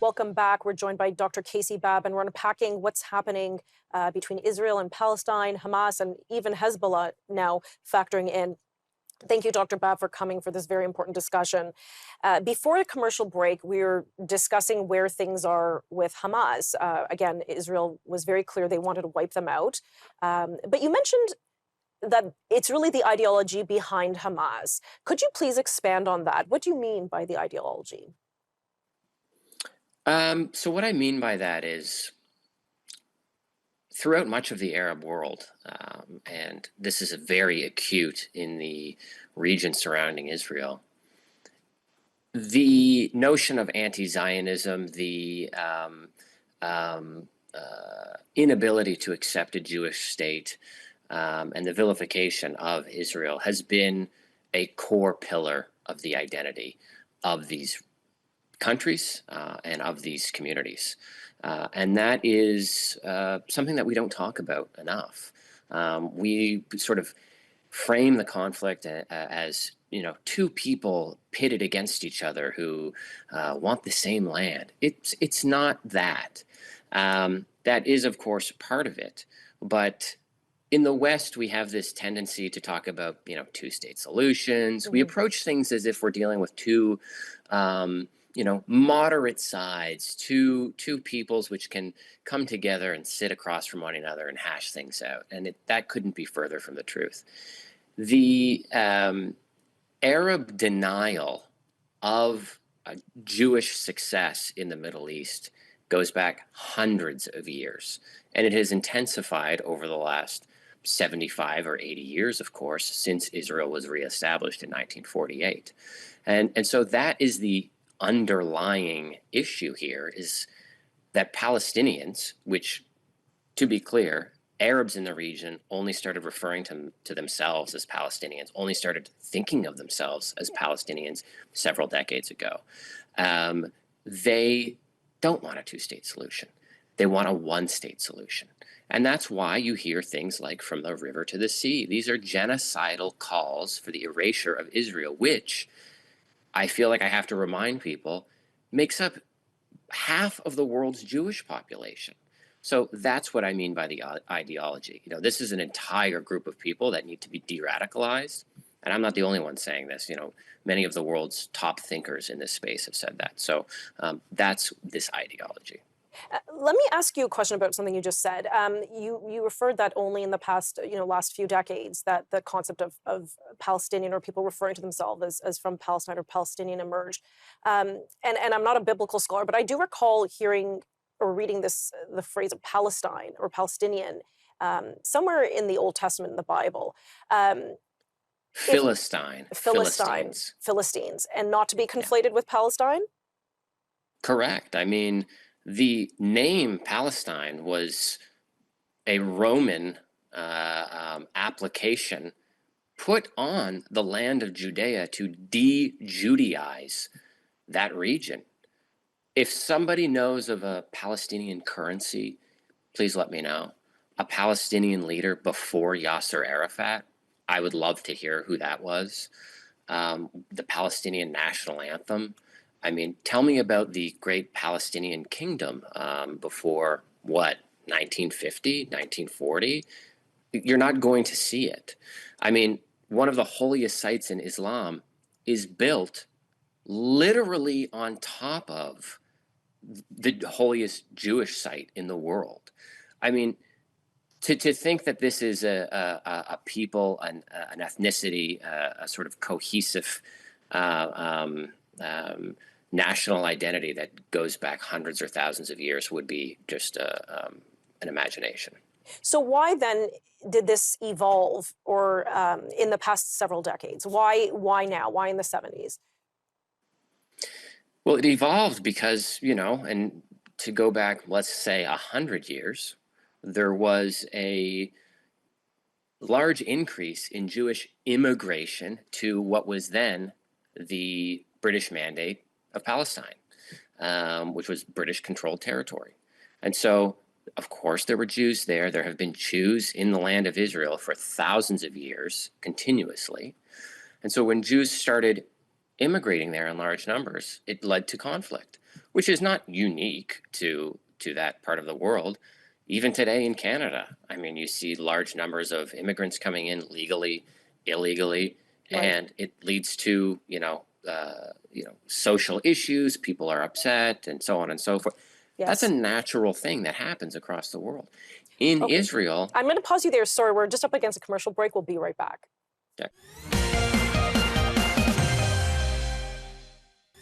Welcome back. We're joined by Dr. Casey Babb, and we're unpacking what's happening between Israel and Palestine, Hamas, and even Hezbollah now factoring in. Thank you, Dr. Babb, for coming for this very important discussion. Before the commercial break, we were discussing where things are with Hamas. Again, Israel was very clear they wanted to wipe them out. But you mentioned that it's really the ideology behind Hamas. Could you please expand on that? What do you mean by the ideology? So what I mean by that is throughout much of the Arab world, and this is very acute in the region surrounding Israel, the notion of anti-Zionism, the inability to accept a Jewish state, and the vilification of Israel has been a core pillar of the identity of these countries and of these communities. And that is something that we don't talk about enough. We sort of frame the conflict as, two people pitted against each other who want the same land. It's not that. That is, of course, part of it. But in the West, we have this tendency to talk about, two-state solutions. We approach things as if we're dealing with two moderate sides, two peoples which can come together and sit across from one another and hash things out. And that couldn't be further from the truth. The Arab denial of Jewish success in the Middle East goes back hundreds of years. And it has intensified over the last 75 or 80 years, of course, since Israel was reestablished in 1948. And so that is the underlying issue here, is that Palestinians, which, to be clear, Arabs in the region only started referring to themselves as Palestinians, only started thinking of themselves as Palestinians several decades ago. They don't want a two-state solution. They want a one-state solution. And that's why you hear things like from the river to the sea. These are genocidal calls for the erasure of Israel, which I feel like I have to remind people, makes up half of the world's Jewish population. So that's what I mean by the ideology. This is an entire group of people that need to be de-radicalized. And I'm not the only one saying this. Many of the world's top thinkers in this space have said that. So that's this ideology. Let me ask you a question about something you just said. You referred that only in the past, last few decades, that the concept of Palestinian or people referring to themselves as from Palestine or Palestinian emerged. And I'm not a biblical scholar, but I do recall hearing or reading the phrase of Palestine or Palestinian somewhere in the Old Testament in the Bible. Philistines, and not to be conflated with Palestine? Correct. I mean, the name Palestine was a Roman application put on the land of Judea to de-Judaize that region. If somebody knows of a Palestinian currency, please let me know. A Palestinian leader before Yasser Arafat, I would love to hear who that was. The Palestinian national anthem. I mean, tell me about the great Palestinian kingdom before, 1950, 1940? You're not going to see it. I mean, one of the holiest sites in Islam is built literally on top of the holiest Jewish site in the world. I mean, to think that this is a people, an ethnicity, a sort of cohesive national identity that goes back hundreds or thousands of years would be just an imagination. So why then did this evolve, or in the past several decades? Why now? Why in the 70s? Well, it evolved because, and to go back, let's say 100 years, there was a large increase in Jewish immigration to what was then the British Mandate of Palestine, which was British-controlled territory. And so, of course, there were Jews there. There have been Jews in the land of Israel for thousands of years, continuously. And so when Jews started immigrating there in large numbers, it led to conflict. which is not unique to that part of the world. Even today in Canada, I mean, you see large numbers of immigrants coming in legally, illegally, Right. and it leads to social issues. People are upset, and so on and so forth. That's a Yes. natural thing that happens across the world. In Okay. Israel, I'm going to pause you there. Sorry, we're just up against a commercial break. We'll be right back. yeah.